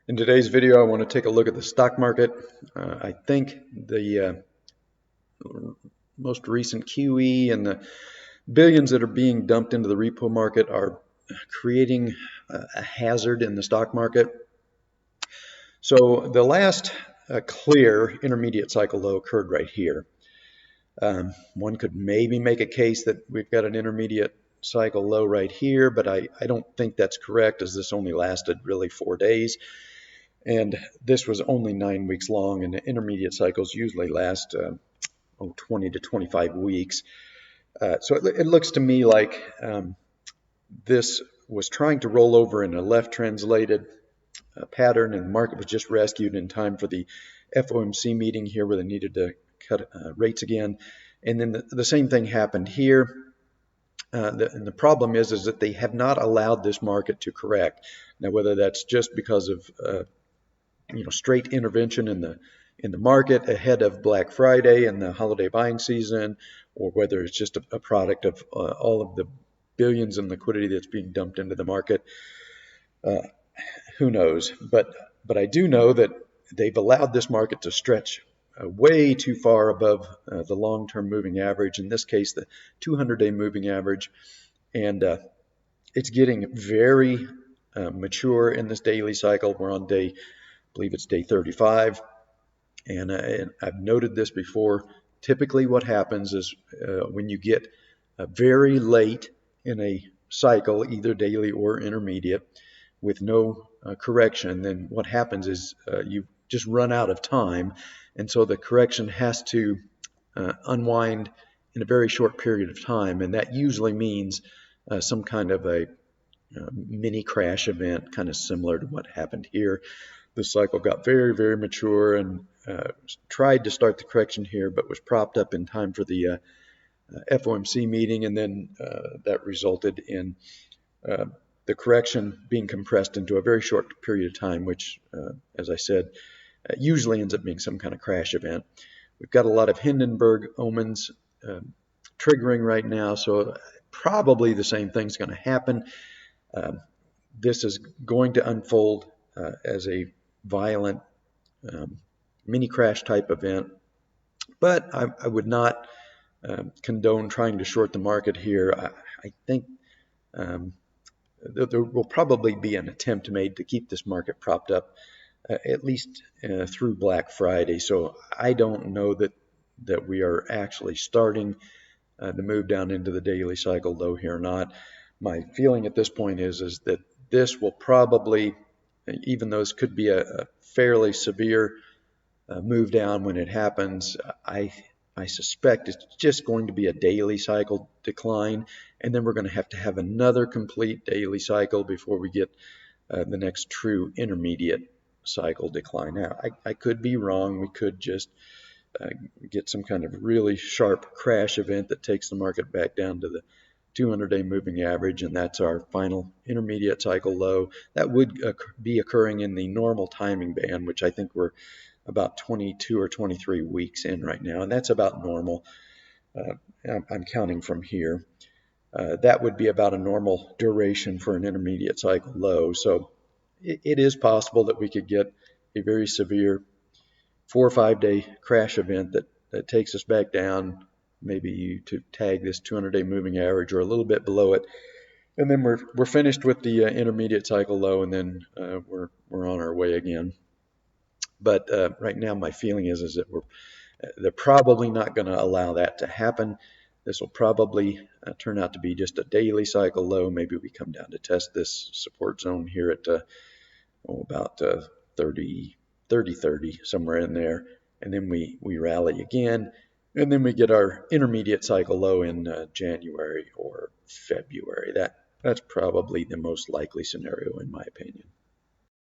In today's video, I want to take a look at the stock market. I think the most recent QE and the billions that are being dumped into the repo market are creating a hazard in the stock market. So the last clear intermediate cycle low occurred right here. One could maybe make a case that we've got an intermediate cycle low right here, but I don't think that's correct, as this only lasted really 4 days. And this was only 9 weeks long, and the intermediate cycles usually last 20 to 25 weeks. So it looks to me like this was trying to roll over in a left translated pattern, and the market was just rescued in time for the FOMC meeting here where they needed to cut rates again. And then the same thing happened here. And the problem is that they have not allowed this market to correct. Now, whether that's just because of straight intervention in the market ahead of Black Friday and the holiday buying season, or whether it's just a product of all of the billions in liquidity that's being dumped into the market, who knows? But I do know that they've allowed this market to stretch way too far above the long-term moving average, in this case the 200-day moving average, and it's getting very mature in this daily cycle. We're on I believe it's day 35, and I've noted this before. Typically what happens is when you get very late in a cycle, either daily or intermediate, with no correction, then what happens is you just run out of time, and so the correction has to unwind in a very short period of time, and that usually means some kind of a mini crash event, kind of similar to what happened here. The cycle got very, very mature and tried to start the correction here, but was propped up in time for the FOMC meeting, and then that resulted in the correction being compressed into a very short period of time, which, as I said, usually ends up being some kind of crash event. We've got a lot of Hindenburg omens triggering right now, so probably the same thing's going to happen. This is going to unfold as a violent mini crash type event, but I would not condone trying to short the market here. I think there will probably be an attempt made to keep this market propped up at least through Black Friday. So I don't know that we are actually starting the move down into the daily cycle low here or not. My feeling at this point is that this will probably, even though this could be a fairly severe move down when it happens, I suspect it's just going to be a daily cycle decline, and then we're going to have another complete daily cycle before we get the next true intermediate cycle decline. Now, I could be wrong. We could just get some kind of really sharp crash event that takes the market back down to the 200-day moving average, and that's our final intermediate cycle low. That would be occurring in the normal timing band, which I think we're about 22 or 23 weeks in right now, and that's about normal. I'm counting from here. That would be about a normal duration for an intermediate cycle low. So it is possible that we could get a very severe 4 or 5 day crash event that takes us back down, maybe to tag this 200-day moving average or a little bit below it, and then we're finished with the intermediate cycle low, and then we're on our way again. But right now, my feeling is that they're probably not going to allow that to happen. This will probably turn out to be just a daily cycle low. Maybe we come down to test this support zone here at about 30, 30, somewhere in there, and then we rally again, and then we get our intermediate cycle low in January or February. That's probably the most likely scenario, in my opinion.